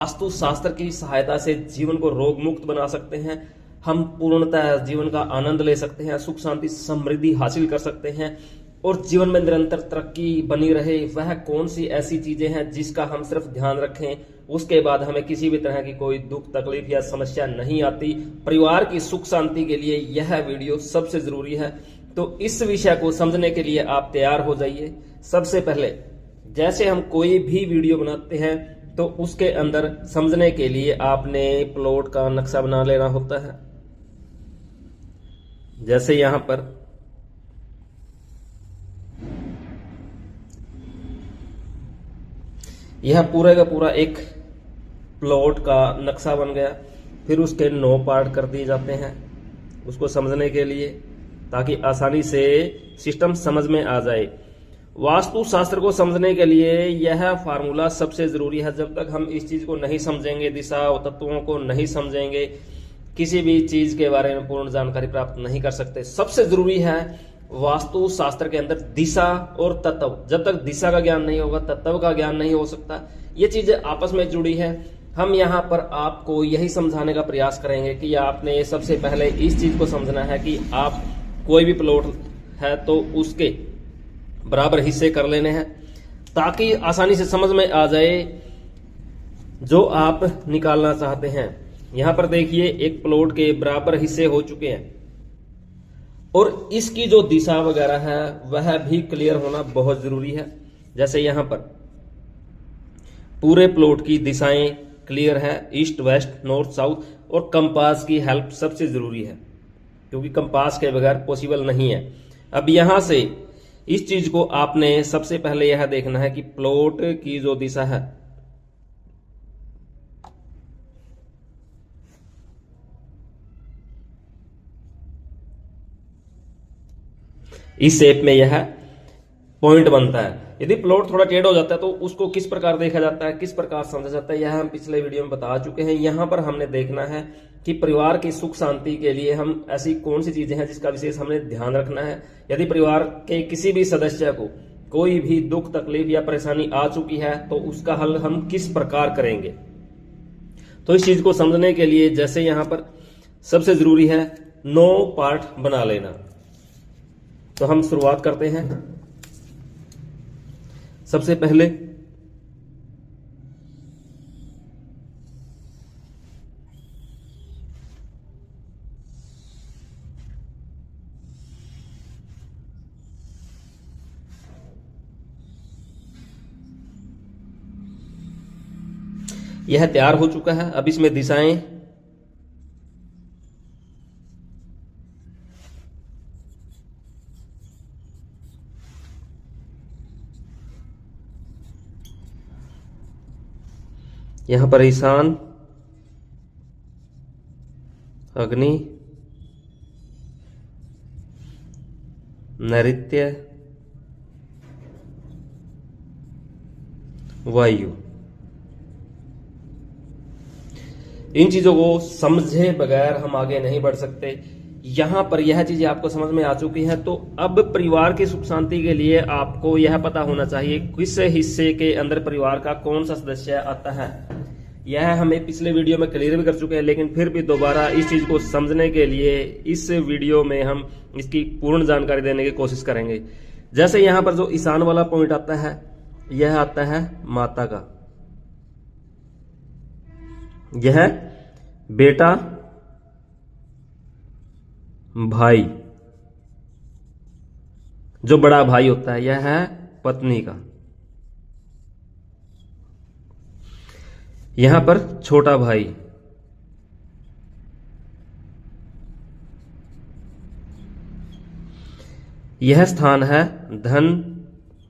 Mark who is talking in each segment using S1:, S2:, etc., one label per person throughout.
S1: वास्तु शास्त्र की सहायता से जीवन को रोग मुक्त बना सकते हैं। हम पूर्णतः जीवन का आनंद ले सकते हैं, सुख शांति समृद्धि हासिल कर सकते हैं और जीवन में निरंतर तरक्की बनी रहे। वह कौन सी ऐसी चीजें हैं जिसका हम सिर्फ ध्यान रखें, उसके बाद हमें किसी भी तरह की कोई दुख तकलीफ या समस्या नहीं आती। परिवार की सुख शांति के लिए यह वीडियो सबसे जरूरी है। तो इस विषय को समझने के लिए आप तैयार हो जाइए। सबसे पहले जैसे हम कोई भी वीडियो बनाते हैं तो उसके अंदर समझने के लिए आपने प्लॉट का नक्शा बना लेना होता है। जैसे यहां पर यह पूरे का पूरा एक प्लॉट का नक्शा बन गया। फिर उसके 9 पार्ट कर दिए जाते हैं उसको समझने के लिए, ताकि आसानी से सिस्टम समझ में आ जाए। वास्तु शास्त्र को समझने के लिए यह फार्मूला सबसे जरूरी है। जब तक हम इस चीज को नहीं समझेंगे, दिशा और तत्वों को नहीं समझेंगे, किसी भी चीज के बारे में पूर्ण जानकारी प्राप्त नहीं कर सकते। सबसे जरूरी है वास्तु शास्त्र के अंदर दिशा और तत्व। जब तक दिशा का ज्ञान नहीं होगा, तत्व का ज्ञान नहीं हो सकता। ये चीजें आपस में जुड़ी है। हम यहाँ पर आपको यही समझाने का प्रयास करेंगे कि आपने सबसे पहले इस चीज को समझना है कि आप कोई भी प्लॉट है तो उसके बराबर हिस्से कर लेने हैं, ताकि आसानी से समझ में आ जाए जो आप निकालना चाहते हैं। यहां पर देखिए एक प्लॉट के बराबर हिस्से हो चुके हैं और इसकी जो दिशा वगैरह है वह भी क्लियर होना बहुत जरूरी है। जैसे यहां पर पूरे प्लॉट की दिशाएं क्लियर है, ईस्ट वेस्ट नॉर्थ साउथ, और कंपास की हेल्प सबसे जरूरी है क्योंकि कंपास के बगैर पॉसिबल नहीं है। अब यहां से इस चीज को आपने सबसे पहले यह देखना है कि प्लॉट की जो दिशा है इस शेप में यह पॉइंट बनता है। यदि प्लॉट थोड़ा टेढ़ हो जाता है तो उसको किस प्रकार देखा जाता है, किस प्रकार समझा जाता है, यह हम पिछले वीडियो में बता चुके हैं। यहां पर हमने देखना है कि परिवार की सुख शांति के लिए हम ऐसी कौन सी चीजें हैं जिसका विशेष हमने ध्यान रखना है। यदि परिवार के किसी भी सदस्य को कोई भी दुख तकलीफ या परेशानी आ चुकी है तो उसका हल हम किस प्रकार करेंगे। तो इस चीज को समझने के लिए जैसे यहां पर सबसे जरूरी है 9 पार्ट बना लेना। तो हम शुरुआत करते हैं। सबसे पहले यह तैयार हो चुका है। अब इसमें दिशाएं यहां पर ईशान, अग्नि, नैऋत्य, वायु, इन चीजों को समझे बगैर हम आगे नहीं बढ़ सकते। यहां पर यह चीजें आपको समझ में आ चुकी हैं। तो अब परिवार की सुख शांति के लिए आपको यह पता होना चाहिए किस हिस्से के अंदर परिवार का कौन सा सदस्य आता है। यह हमें पिछले वीडियो में क्लियर भी कर चुके हैं, लेकिन फिर भी दोबारा इस चीज को समझने के लिए इस वीडियो में हम इसकी पूर्ण जानकारी देने की कोशिश करेंगे। जैसे यहां पर जो ईशान वाला पॉइंट आता है यह आता है माता का, यह बेटा भाई, जो बड़ा भाई होता है यह है पत्नी का, यहां पर छोटा भाई, यह स्थान है धन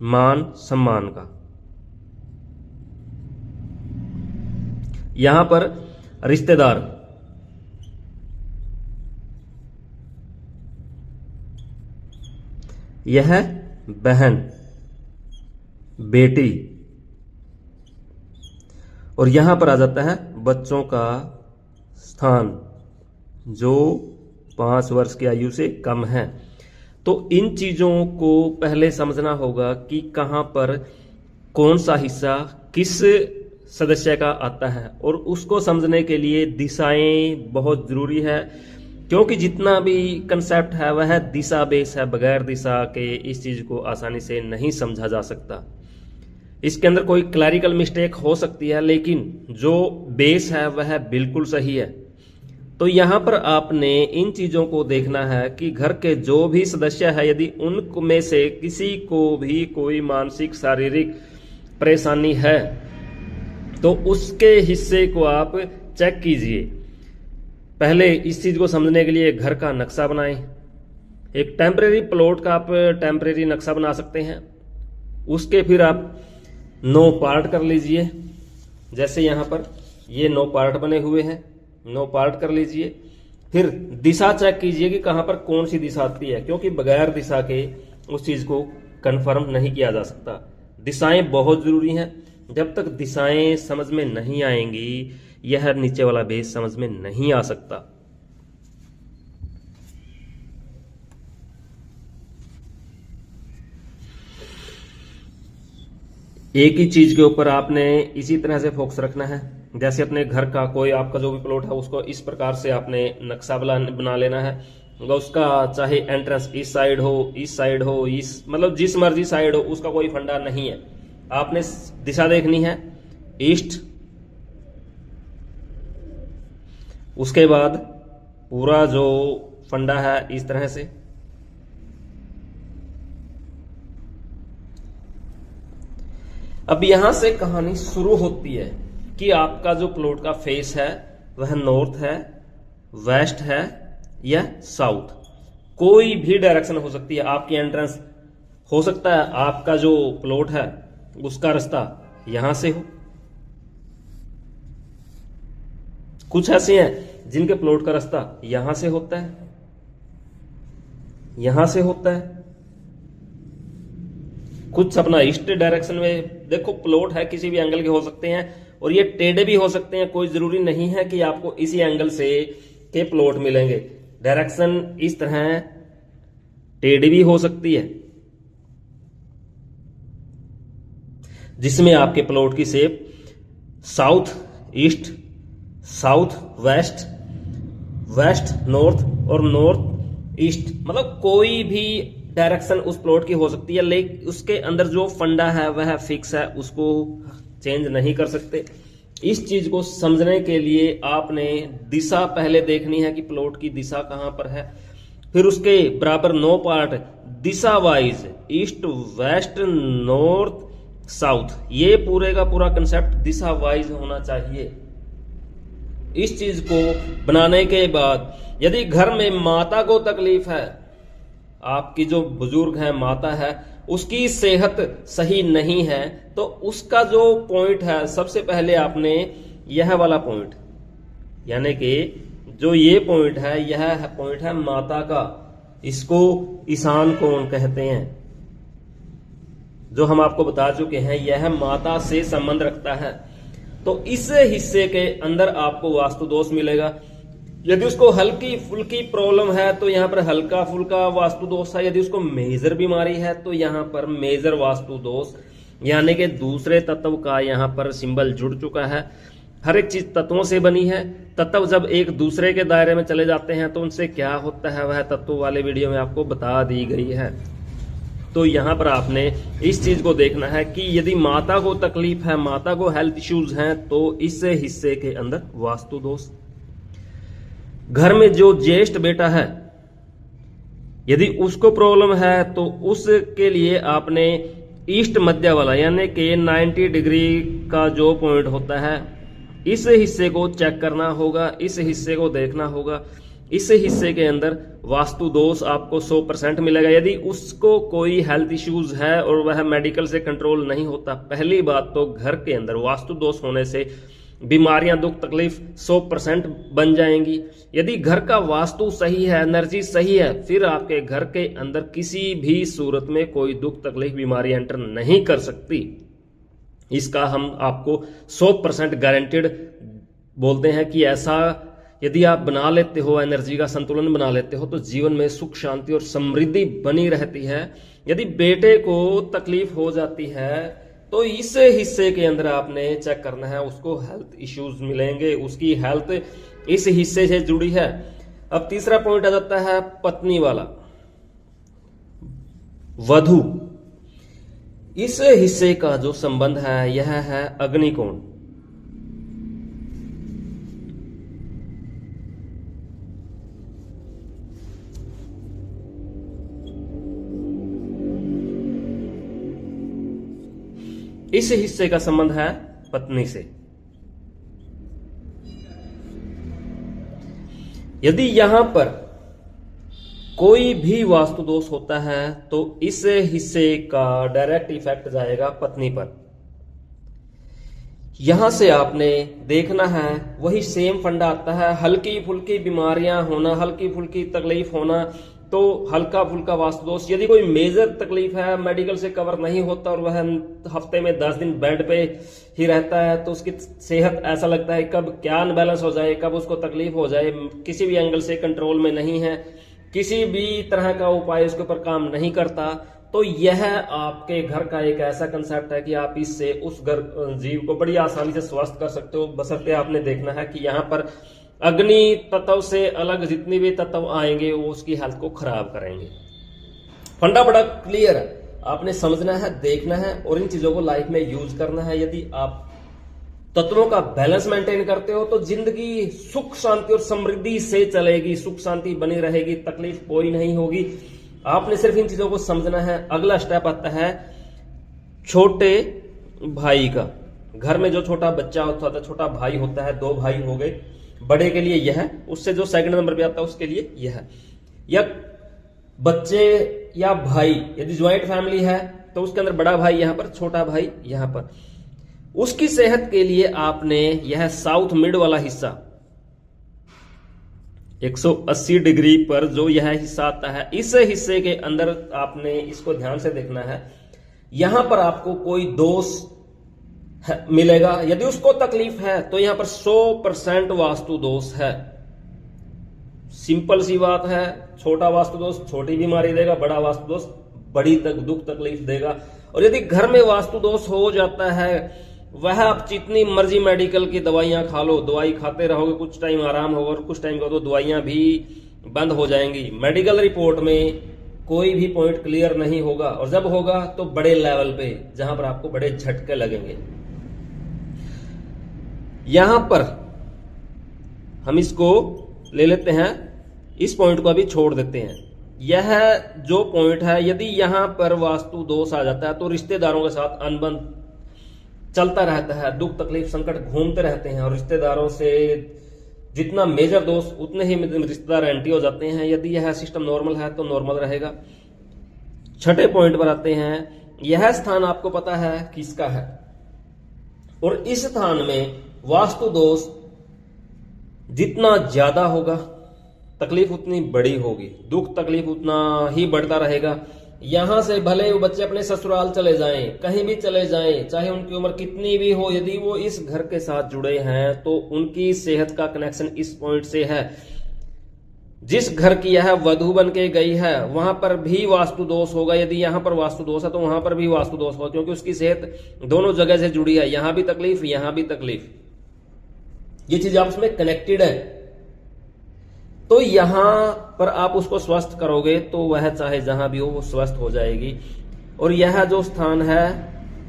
S1: मान सम्मान का, यहां पर रिश्तेदार, यह बहन बेटी, और यहां पर आ जाता है बच्चों का स्थान जो 5 वर्ष की आयु से कम है। तो इन चीजों को पहले समझना होगा कि कहां पर कौन सा हिस्सा किस सदस्य का आता है, और उसको समझने के लिए दिशाएं बहुत जरूरी है, क्योंकि जितना भी कंसेप्ट है वह दिशा बेस है। बगैर दिशा के इस चीज को आसानी से नहीं समझा जा सकता। इसके अंदर कोई क्लैरिकल मिस्टेक हो सकती है, लेकिन जो बेस है वह बिल्कुल सही है। तो यहां पर आपने इन चीजों को देखना है कि घर के जो भी सदस्य है, यदि उनमें से किसी को भी कोई मानसिक शारीरिक परेशानी है तो उसके हिस्से को आप चेक कीजिए। पहले इस चीज को समझने के लिए घर का नक्शा बनाएं। एक टेम्परेरी प्लॉट का आप टेम्परेरी नक्शा बना सकते हैं। उसके फिर आप 9 पार्ट कर लीजिए। जैसे यहां पर ये 9 पार्ट बने हुए हैं, 9 पार्ट कर लीजिए। फिर दिशा चेक कीजिए कि कहां पर कौन सी दिशा आती है, क्योंकि बगैर दिशा के उस चीज को कंफर्म नहीं किया जा सकता। दिशाएं बहुत जरूरी हैं। जब तक दिशाएं समझ में नहीं आएंगी, यह नीचे वाला बेस समझ में नहीं आ सकता। एक ही चीज के ऊपर आपने इसी तरह से फोकस रखना है। जैसे अपने घर का कोई आपका जो भी प्लॉट है उसको इस प्रकार से आपने नक्शा बना लेना है। उसका चाहे एंट्रेंस इस साइड हो, इस साइड हो, इस मतलब जिस मर्जी साइड हो, उसका कोई फंडा नहीं है। आपने दिशा देखनी है ईस्ट। उसके बाद पूरा जो फंडा है इस तरह से। अब यहां से कहानी शुरू होती है कि आपका जो प्लॉट का फेस है वह नॉर्थ है, वेस्ट है या साउथ। कोई भी डायरेक्शन हो सकती है। आपकी एंट्रेंस हो सकता है आपका जो प्लॉट है उसका रास्ता यहां से हो। कुछ ऐसे हैं जिनके प्लॉट का रास्ता यहां से होता है, यहां से होता है। कुछ अपना ईस्ट डायरेक्शन में। देखो प्लॉट है किसी भी एंगल के हो सकते हैं और ये टेढ़े भी हो सकते हैं। कोई जरूरी नहीं है कि आपको इसी एंगल से के प्लॉट मिलेंगे। डायरेक्शन इस तरह टेढ़ी भी हो सकती है, जिसमें आपके प्लॉट की shape south east, south west, west north और नॉर्थ ईस्ट, मतलब कोई भी डायरेक्शन उस प्लॉट की हो सकती है। लेकिन उसके अंदर जो फंडा है वह फिक्स है, उसको चेंज नहीं कर सकते। इस चीज को समझने के लिए आपने दिशा पहले देखनी है कि प्लॉट की दिशा कहां पर है। फिर उसके बराबर 9 पार्ट दिशा wise, east west north south. ये पूरे का पूरा कंसेप्ट दिशा वाइज होना चाहिए। इस चीज को बनाने के बाद यदि घर में माता को तकलीफ है, आपकी जो बुजुर्ग है माता है, उसकी सेहत सही नहीं है, तो उसका जो पॉइंट है सबसे पहले आपने यह वाला पॉइंट, यानी कि जो ये पॉइंट है यह पॉइंट है माता का। इसको ईशान कोण कहते हैं, जो हम आपको बता चुके हैं। यह माता से संबंध रखता है। तो इस हिस्से के अंदर आपको वास्तु दोष मिलेगा। यदि उसको हल्की फुल्की प्रॉब्लम है तो यहां पर हल्का फुल्का वास्तु दोष है। यदि उसको मेजर बीमारी है तो यहां पर मेजर वास्तु दोष, यानी कि दूसरे तत्व का यहां पर सिंबल जुड़ चुका है। हर एक चीज तत्वों से बनी है। तत्व जब एक दूसरे के दायरे में चले जाते हैं तो उनसे क्या होता है वह तत्व वाले वीडियो में आपको बता दी गई है। तो यहां पर आपने इस चीज को देखना है कि यदि माता को तकलीफ है, माता को हेल्थ इश्यूज हैं, तो इस हिस्से के अंदर वास्तु दोष। घर में जो ज्येष्ठ बेटा है, यदि उसको प्रॉब्लम है तो उसके लिए आपने ईस्ट मध्य वाला, यानी कि 90 डिग्री का जो पॉइंट होता है, इस हिस्से को चेक करना होगा, इस हिस्से को देखना होगा। इस हिस्से के अंदर वास्तु दोष आपको 100% मिलेगा। यदि उसको कोई हेल्थ इश्यूज है और वह मेडिकल से कंट्रोल नहीं होता, पहली बात तो घर के अंदर वास्तु दोष होने से बीमारियां, दुख तकलीफ 100% बन जाएंगी। यदि घर का वास्तु सही है, एनर्जी सही है, फिर आपके घर के अंदर किसी भी सूरत में कोई दुख तकलीफ बीमारी एंटर नहीं कर सकती। इसका हम आपको 100% गारंटेड बोलते हैं कि ऐसा यदि आप बना लेते हो, एनर्जी का संतुलन बना लेते हो, तो जीवन में सुख शांति और समृद्धि बनी रहती है। यदि बेटे को तकलीफ हो जाती है तो इस हिस्से के अंदर आपने चेक करना है, उसको हेल्थ इश्यूज मिलेंगे, उसकी हेल्थ इस हिस्से से जुड़ी है। अब तीसरा पॉइंट आ जाता है पत्नी वाला, वधु। इस हिस्से का जो संबंध है यह है अग्निकोण। इस हिस्से का संबंध है पत्नी से। यदि यहां पर कोई भी वास्तु दोष होता है तो इस हिस्से का डायरेक्ट इफेक्ट जाएगा पत्नी पर। यहां से आपने देखना है, वही सेम फंडा आता है, हल्की फुल्की बीमारियां होना, हल्की फुल्की तकलीफ होना, तो हल्का फुल्का वास्तु दोष। यदि कोई मेजर तकलीफ है, मेडिकल से कवर नहीं होता और वह हफ्ते में 10 दिन बेड पे ही रहता है, तो उसकी सेहत ऐसा लगता है कब क्या अनबैलेंस हो जाए, कब उसको तकलीफ हो जाए, किसी भी एंगल से कंट्रोल में नहीं है, किसी भी तरह का उपाय उसके ऊपर काम नहीं करता, तो यह आपके घर का एक ऐसा कंसेप्ट है कि आप इससे उस घर जीव को बड़ी आसानी से स्वस्थ कर सकते हो। बशर्ते आपने देखना है कि यहाँ पर अग्नि तत्व से अलग जितनी भी तत्व आएंगे वो उसकी हेल्थ को खराब करेंगे। फंडा बड़ा क्लियर है, आपने समझना है, देखना है और इन चीजों को लाइफ में यूज करना है। यदि आप तत्वों का बैलेंस मेंटेन करते हो तो जिंदगी सुख शांति और समृद्धि से चलेगी, सुख शांति बनी रहेगी, तकलीफ कोई नहीं होगी। आपने सिर्फ इन चीजों को समझना है। अगला स्टेप आता है छोटे भाई का। घर में जो छोटा बच्चा होता है, छोटा भाई होता है, 2 भाई हो गए, बड़े के लिए यह, उससे जो सेकंड नंबर पे आता है उसके लिए यह। या बच्चे या भाई, यदि ज्वाइंट फैमिली है तो उसके अंदर बड़ा भाई यहां पर, छोटा भाई यहां पर, उसकी सेहत के लिए आपने यह साउथ मिड वाला हिस्सा 180 डिग्री पर जो यह हिस्सा आता है, इस हिस्से के अंदर आपने इसको ध्यान से देखना है। यहां पर आपको कोई दोष मिलेगा, यदि उसको तकलीफ है तो यहां पर 100% वास्तु दोष है। सिंपल सी बात है, छोटा वास्तु दोष छोटी बीमारी देगा, बड़ा वास्तु दोष बड़ी दुख तकलीफ देगा। और यदि घर में वास्तु दोष हो जाता है, वह आप जितनी मर्जी मेडिकल की दवाइयां खा लो, दवाई खाते रहोगे, कुछ टाइम आराम होगा और कुछ टाइम के बाद तो दवाइयां भी बंद हो जाएंगी। मेडिकल रिपोर्ट में कोई भी पॉइंट क्लियर नहीं होगा, और जब होगा तो बड़े लेवल पे, जहां पर आपको बड़े झटके लगेंगे। यहां पर हम इसको ले लेते हैं, इस पॉइंट को अभी छोड़ देते हैं। यह जो पॉइंट है, यदि यहां पर वास्तु दोष आ जाता है तो रिश्तेदारों के साथ अनबन चलता रहता है, दुख तकलीफ संकट घूमते रहते हैं, और रिश्तेदारों से जितना मेजर दोष उतने ही रिश्तेदार एंटी हो जाते हैं। यदि यह सिस्टम नॉर्मल है तो नॉर्मल रहेगा। छठे पॉइंट पर आते हैं, यह स्थान आपको पता है किसका है, और इस स्थान में वास्तु दोष जितना ज्यादा होगा तकलीफ उतनी बड़ी होगी, दुख तकलीफ उतना ही बढ़ता रहेगा। यहां से भले वो बच्चे अपने ससुराल चले जाएं, कहीं भी चले जाएं, चाहे उनकी उम्र कितनी भी हो, यदि वो इस घर के साथ जुड़े हैं तो उनकी सेहत का कनेक्शन इस पॉइंट से है। जिस घर की यह वधु बन के गई है वहां पर भी वास्तु दोष होगा। यदि यहां पर वास्तु दोष है तो वहां पर भी वास्तु दोष होगा, क्योंकि उसकी सेहत दोनों जगह से जुड़ी है। यहां भी तकलीफ, यहां भी तकलीफ, ये चीज आपस में कनेक्टेड है। तो यहां पर आप उसको स्वस्थ करोगे तो वह चाहे जहां भी हो वो स्वस्थ हो जाएगी। और यह जो स्थान है,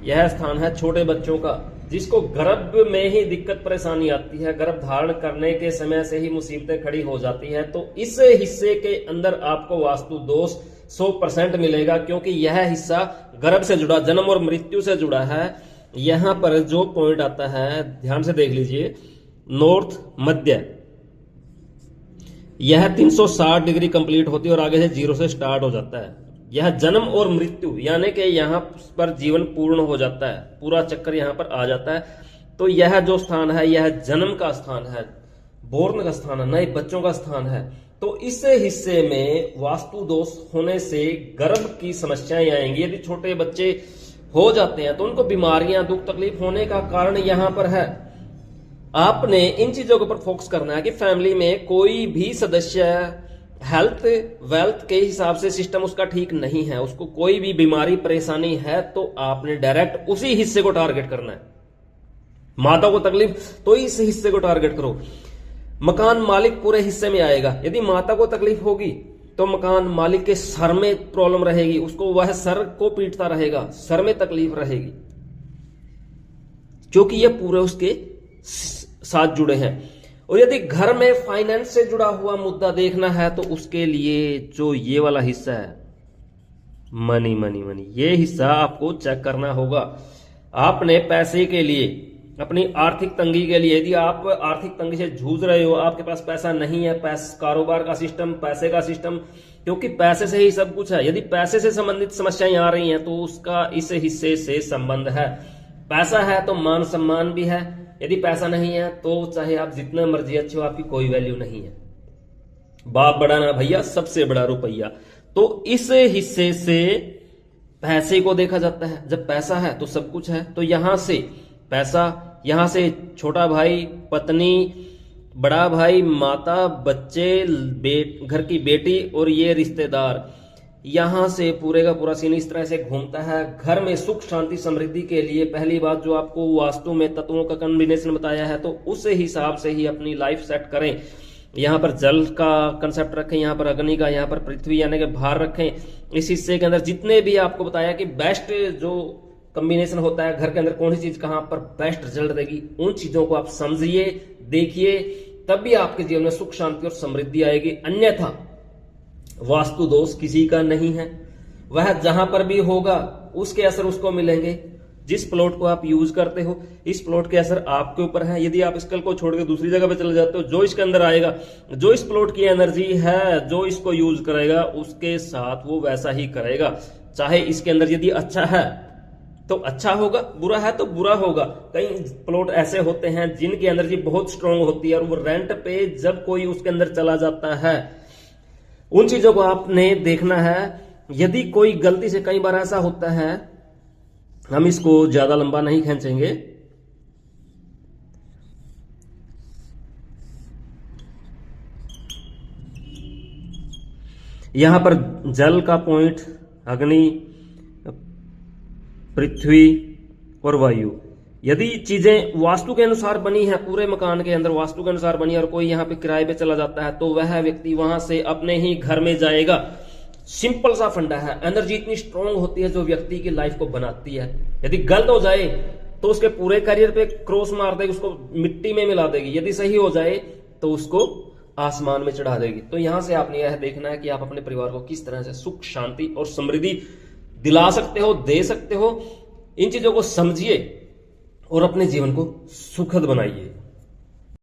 S1: यह स्थान है छोटे बच्चों का, जिसको गर्भ में ही दिक्कत परेशानी आती है, गर्भ धारण करने के समय से ही मुसीबतें खड़ी हो जाती है। तो इस हिस्से के अंदर आपको वास्तु दोष 100% मिलेगा, क्योंकि यह हिस्सा गर्भ से जुड़ा, जन्म और मृत्यु से जुड़ा है। यहां पर जो पॉइंट आता है ध्यान से देख लीजिए, नॉर्थ मध्य, यह 360 डिग्री कंप्लीट होती है और आगे से 0 से स्टार्ट हो जाता है। यह जन्म और मृत्यु, यानी कि यहां पर जीवन पूर्ण हो जाता है, पूरा चक्कर यहां पर आ जाता है। तो यह जो स्थान है यह जन्म का स्थान है, बोर्न का स्थान है, नए बच्चों का स्थान है। तो इस हिस्से में वास्तु दोष होने से गर्भ की समस्याएं आएंगी। यदि छोटे बच्चे हो जाते हैं तो उनको बीमारियां, दुख तकलीफ होने का कारण यहां पर है। आपने इन चीजों के ऊपर फोकस करना है कि फैमिली में कोई भी सदस्य हेल्थ वेल्थ के हिसाब से सिस्टम उसका ठीक नहीं है, उसको कोई भी बीमारी परेशानी है तो आपने डायरेक्ट उसी हिस्से को टारगेट करना है। माता को तकलीफ तो इस हिस्से को टारगेट करो। मकान मालिक पूरे हिस्से में आएगा। यदि माता को तकलीफ होगी तो मकान मालिक के सर में प्रॉब्लम रहेगी, उसको वह सर को पीटता रहेगा, सर में तकलीफ रहेगी, क्योंकि ये पूरे उसके साथ जुड़े हैं। और यदि घर में फाइनेंस से जुड़ा हुआ मुद्दा देखना है तो उसके लिए जो ये वाला हिस्सा है, मनी मनी मनी, ये हिस्सा आपको चेक करना होगा। आपने पैसे के लिए, अपनी आर्थिक तंगी के लिए, यदि आप आर्थिक तंगी से जूझ रहे हो, आपके पास पैसा नहीं है, कारोबार का सिस्टम, पैसे का सिस्टम, क्योंकि पैसे से ही सब कुछ है। यदि पैसे से संबंधित समस्याएं आ रही हैं तो उसका इस हिस्से से संबंध है। पैसा है तो मान सम्मान भी है, यदि पैसा नहीं है तो चाहे आप जितने मर्जी अच्छे हो, आपकी कोई वैल्यू नहीं है। बाप बड़ा ना भैया, सबसे बड़ा रुपया। तो इस हिस्से से पैसे को देखा जाता है। जब पैसा है तो सब कुछ है। तो यहां से पैसा, यहां से छोटा भाई, पत्नी, बड़ा भाई, माता, बच्चे, घर की बेटी और ये रिश्तेदार, यहां से पूरे का पूरा सीन इस तरह से घूमता है। घर में सुख शांति समृद्धि के लिए पहली बात जो आपको वास्तु में तत्वों का कॉम्बिनेशन बताया है, तो उस हिसाब से ही अपनी लाइफ सेट करें। यहां पर जल का कंसेप्ट रखें, यहां पर अग्नि का, यहां पर पृथ्वी यानी कि भार रखें। इस हिस्से के अंदर जितने भी आपको बताया कि बेस्ट जो कॉम्बिनेशन होता है घर के अंदर, कौन सी चीज कहां पर बेस्ट रिजल्ट देगी, उन चीजों को आप समझिए, देखिए, तब भी आपके जीवन में सुख शांति और समृद्धि आएगी। अन्यथा वास्तु दोष किसी का नहीं है, वह जहां पर भी होगा उसके असर उसको मिलेंगे। जिस प्लॉट को आप यूज करते हो, इस प्लॉट के असर आपके ऊपर है। यदि आप इस कल को छोड़ के दूसरी जगह पे चले जाते हो, जो इसके अंदर आएगा, जो इस प्लॉट की एनर्जी है, जो इसको यूज करेगा उसके साथ वो वैसा ही करेगा। चाहे इसके अंदर यदि अच्छा है तो अच्छा होगा, बुरा है तो बुरा होगा। कई प्लॉट ऐसे होते हैं जिनकी एनर्जी बहुत स्ट्रांग होती है और वो रेंट पे जब कोई उसके अंदर चला जाता है, उन चीजों को आपने देखना है। यदि कोई गलती से, कई बार ऐसा होता है, हम इसको ज्यादा लंबा नहीं खींचेंगे, यहां पर जल का पॉइंट, अग्नि, पृथ्वी और वायु, यदि चीजें वास्तु के अनुसार बनी है, पूरे मकान के अंदर वास्तु के अनुसार बनी है, और कोई यहाँ पे किराए पे चला जाता है, तो वह व्यक्ति वहां से अपने ही घर में जाएगा। सिंपल सा फंडा है। एनर्जी इतनी स्ट्रांग होती है जो व्यक्ति की लाइफ को बनाती है। यदि गलत हो जाए तो उसके पूरे करियर पे क्रॉस मार देगी, उसको मिट्टी में मिला देगी। यदि सही हो जाए तो उसको आसमान में चढ़ा देगी। तो यहां से आपने यह देखना है कि आप अपने परिवार को किस तरह से सुख शांति और समृद्धि दिला सकते हो, दे सकते हो। इन चीजों को समझिए और अपने जीवन को सुखद बनाइए।